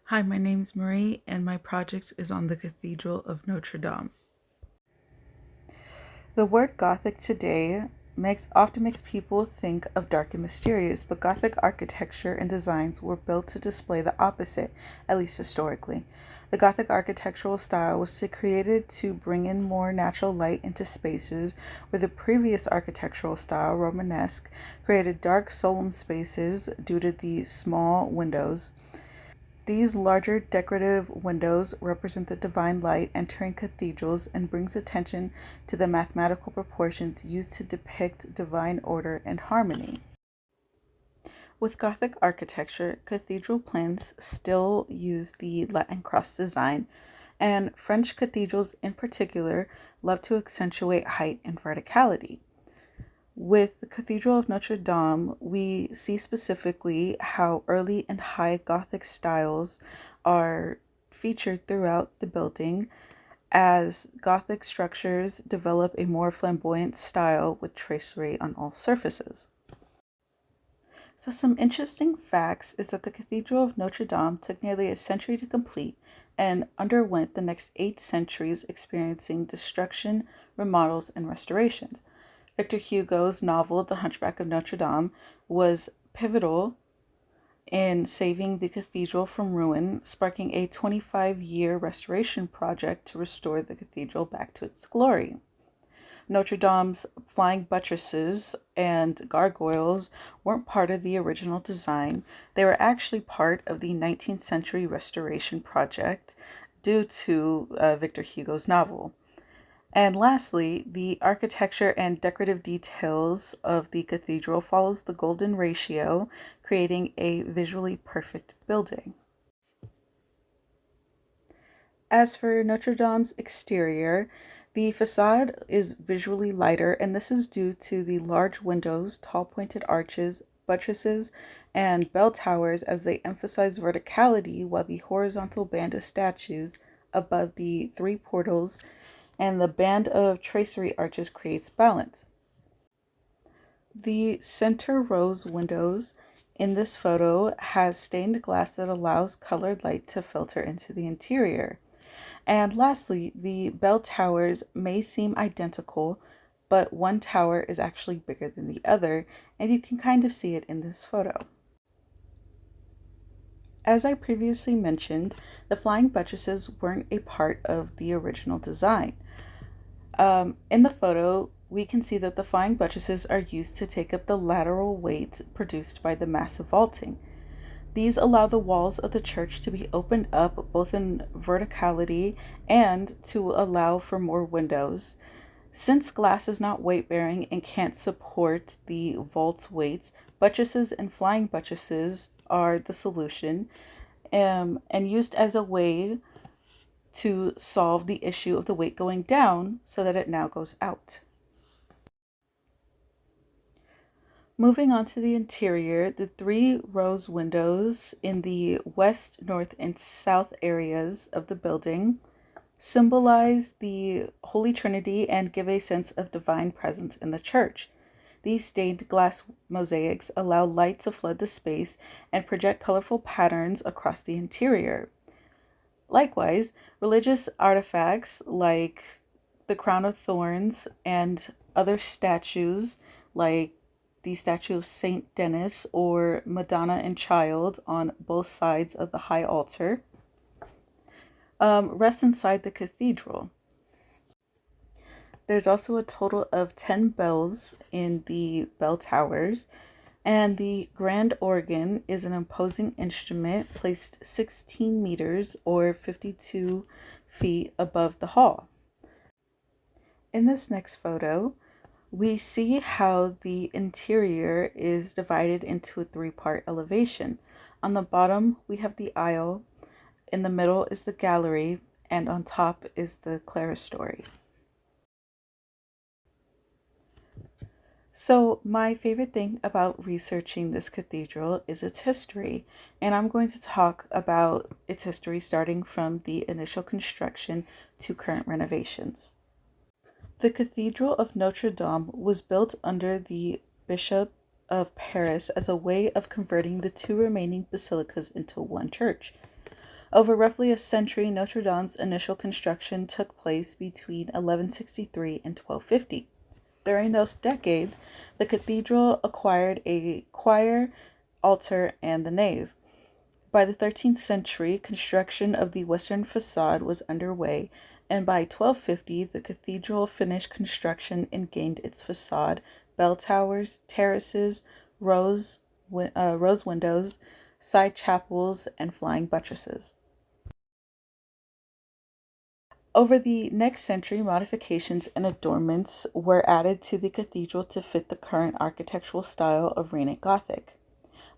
Hi, my name's Marie, and my project is on the Cathedral of Notre Dame. The word Gothic today often makes people think of dark and mysterious, but Gothic architecture and designs were built to display the opposite, at least historically. The Gothic architectural style was created to bring in more natural light into spaces, where the previous architectural style, Romanesque, created dark, solemn spaces due to the small windows. These larger decorative windows represent the divine light entering cathedrals and brings attention to the mathematical proportions used to depict divine order and harmony. With Gothic architecture, cathedral plans still use the Latin cross design, and French cathedrals in particular love to accentuate height and verticality. With the Cathedral of Notre Dame, we see specifically how early and high Gothic styles are featured throughout the building as Gothic structures develop a more flamboyant style with tracery on all surfaces. So, some interesting facts is that the Cathedral of Notre Dame took nearly a century to complete and underwent the next 8 centuries experiencing destruction, remodels, and restorations. Victor Hugo's novel, The Hunchback of Notre Dame, was pivotal in saving the cathedral from ruin, sparking a 25-year restoration project to restore the cathedral back to its glory. Notre Dame's flying buttresses and gargoyles weren't part of the original design. They were actually part of the 19th century restoration project due to Victor Hugo's novel. And lastly, the architecture and decorative details of the cathedral follows the golden ratio, creating a visually perfect building. As for Notre Dame's exterior, the facade is visually lighter, and this is due to the large windows, tall pointed arches, buttresses, and bell towers as they emphasize verticality, while the horizontal band of statues above the three portals and the band of tracery arches creates balance. The center rose windows in this photo has stained glass that allows colored light to filter into the interior. And lastly, the bell towers may seem identical, but one tower is actually bigger than the other, and you can kind of see it in this photo. As I previously mentioned, the flying buttresses weren't a part of the original design. In the photo, we can see that the flying buttresses are used to take up the lateral weight produced by the massive vaulting. These allow the walls of the church to be opened up both in verticality and to allow for more windows. Since glass is not weight bearing and can't support the vault's weights, buttresses and flying buttresses are the solution, and used as a way to solve the issue of the weight going down so that it now goes out. Moving on to the interior, the three rose windows in the west, north, and south areas of the building symbolize the Holy Trinity and give a sense of divine presence in the church. These stained glass mosaics allow light to flood the space and project colorful patterns across the interior. Likewise, religious artifacts like the crown of thorns and other statues like the statue of Saint Denis or Madonna and Child on both sides of the high altar rest inside the cathedral. There's also a total of 10 bells in the bell towers, and the grand organ is an imposing instrument placed 16 meters or 52 feet above the hall. In this next photo, we see how the interior is divided into a three-part elevation. On the bottom, we have the aisle, in the middle is the gallery, and on top is the clerestory. So, my favorite thing about researching this cathedral is its history, and I'm going to talk about its history starting from the initial construction to current renovations. The Cathedral of Notre Dame was built under the Bishop of Paris as a way of converting the two remaining basilicas into one church. Over roughly a century, Notre Dame's initial construction took place between 1163 and 1250. During those decades, the cathedral acquired a choir, altar, and the nave. By the 13th century, construction of the western facade was underway, and by 1250, the cathedral finished construction and gained its facade, bell towers, terraces, rose windows, side chapels, and flying buttresses. Over the next century, modifications and adornments were added to the cathedral to fit the current architectural style of Reign Gothic.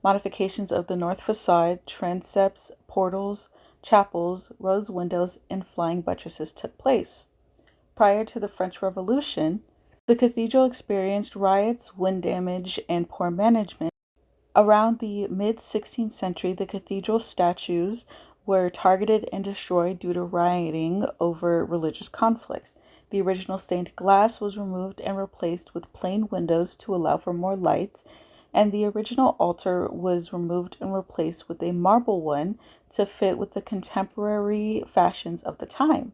Modifications of the north facade, transepts, portals, chapels, rose windows, and flying buttresses took place. Prior to the French Revolution, the cathedral experienced riots, wind damage, and poor management. Around the mid-16th century, the cathedral statues were targeted and destroyed due to rioting over religious conflicts. The original stained glass was removed and replaced with plain windows to allow for more light, and the original altar was removed and replaced with a marble one to fit with the contemporary fashions of the time.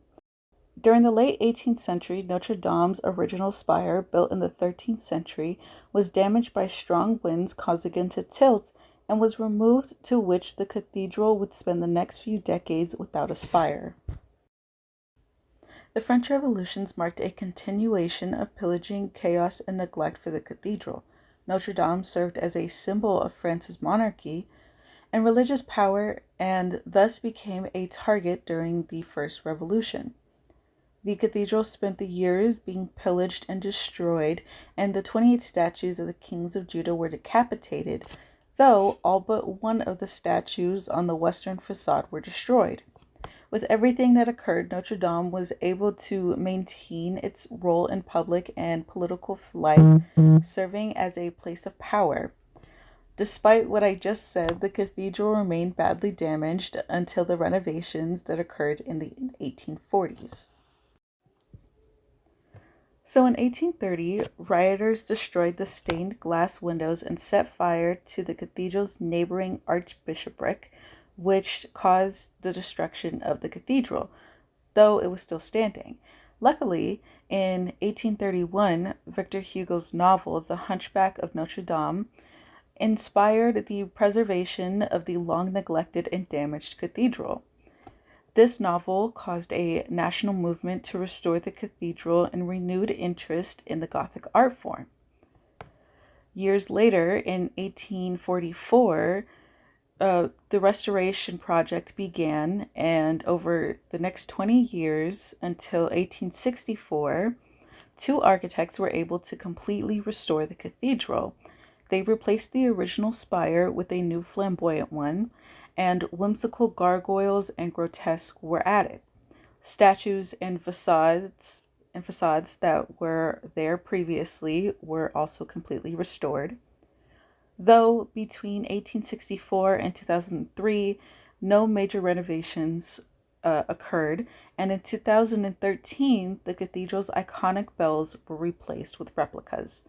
During the late 18th century, Notre Dame's original spire, built in the 13th century, was damaged by strong winds causing it to tilt and was removed, to which the cathedral would spend the next few decades without a spire. The French Revolutions marked a continuation of pillaging, chaos, and neglect for the cathedral. Notre Dame served as a symbol of France's monarchy and religious power, and thus became a target during the First Revolution. The cathedral spent the years being pillaged and destroyed, and the 28 statues of the kings of Judah were decapitated, though all but one of the statues on the western facade were destroyed. With everything that occurred, Notre Dame was able to maintain its role in public and political life, serving as a place of power. Despite what I just said, the cathedral remained badly damaged until the renovations that occurred in the 1840s. So in 1830, rioters destroyed the stained glass windows and set fire to the cathedral's neighboring archbishopric, which caused the destruction of the cathedral, though it was still standing. Luckily, in 1831, Victor Hugo's novel, The Hunchback of Notre Dame, inspired the preservation of the long-neglected and damaged cathedral. This novel caused a national movement to restore the cathedral and renewed interest in the Gothic art form. Years later, in 1844, the restoration project began, and over the next 20 years until 1864, two architects were able to completely restore the cathedral. They replaced the original spire with a new flamboyant one, and whimsical gargoyles and grotesque were added. Statues and facades that were there previously were also completely restored. Though between 1864 and 2003, no major renovations occurred, and in 2013, the cathedral's iconic bells were replaced with replicas.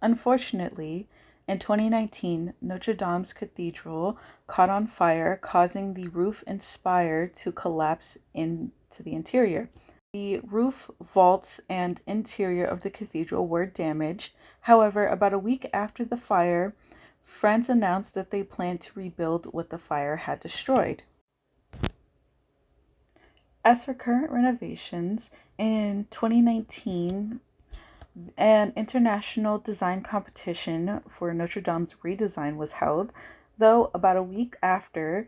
Unfortunately, in 2019, Notre Dame's cathedral caught on fire, causing the roof and spire to collapse into the interior. The roof, vaults, and interior of the cathedral were damaged. However, about a week after the fire, France announced that they planned to rebuild what the fire had destroyed. As for current renovations, in 2019, an international design competition for Notre Dame's redesign was held, though about a week after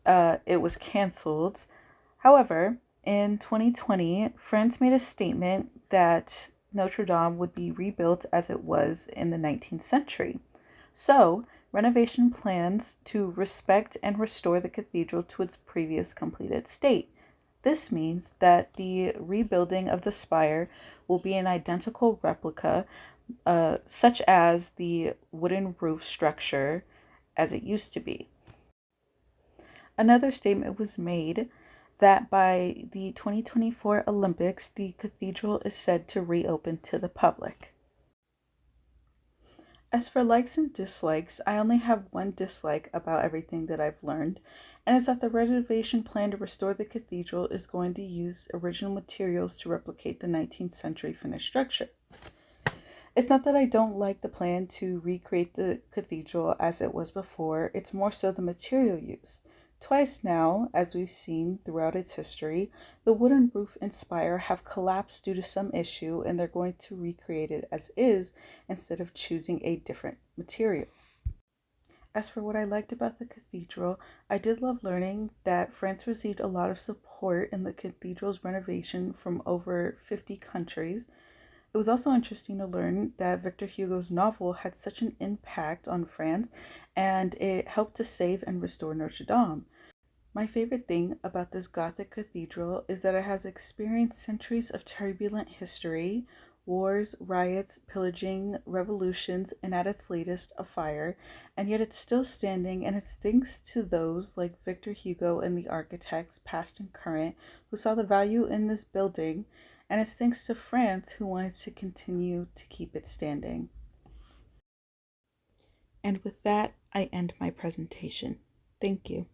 it was canceled. However, in 2020, France made a statement that Notre Dame would be rebuilt as it was in the 19th century. So, renovation plans to respect and restore the cathedral to its previous completed state. This means that the rebuilding of the spire will be an identical replica, such as the wooden roof structure as it used to be. Another statement was made that by the 2024 Olympics, the cathedral is said to reopen to the public. As for likes and dislikes, I only have one dislike about everything that I've learned, and it's that the renovation plan to restore the cathedral is going to use original materials to replicate the 19th century finished structure. It's not that I don't like the plan to recreate the cathedral as it was before, it's more so the material use. Twice now, as we've seen throughout its history, the wooden roof and spire have collapsed due to some issue, and they're going to recreate it as is instead of choosing a different material. As for what I liked about the cathedral, I did love learning that France received a lot of support in the cathedral's renovation from over 50 countries. It was also interesting to learn that Victor Hugo's novel had such an impact on France and it helped to save and restore Notre Dame. My favorite thing about this Gothic cathedral is that it has experienced centuries of turbulent history, wars, riots, pillaging, revolutions, and at its latest, a fire, and yet it's still standing, and it's thanks to those like Victor Hugo and the architects, past and current, who saw the value in this building, and it's thanks to France who wanted to continue to keep it standing. And with that, I end my presentation. Thank you.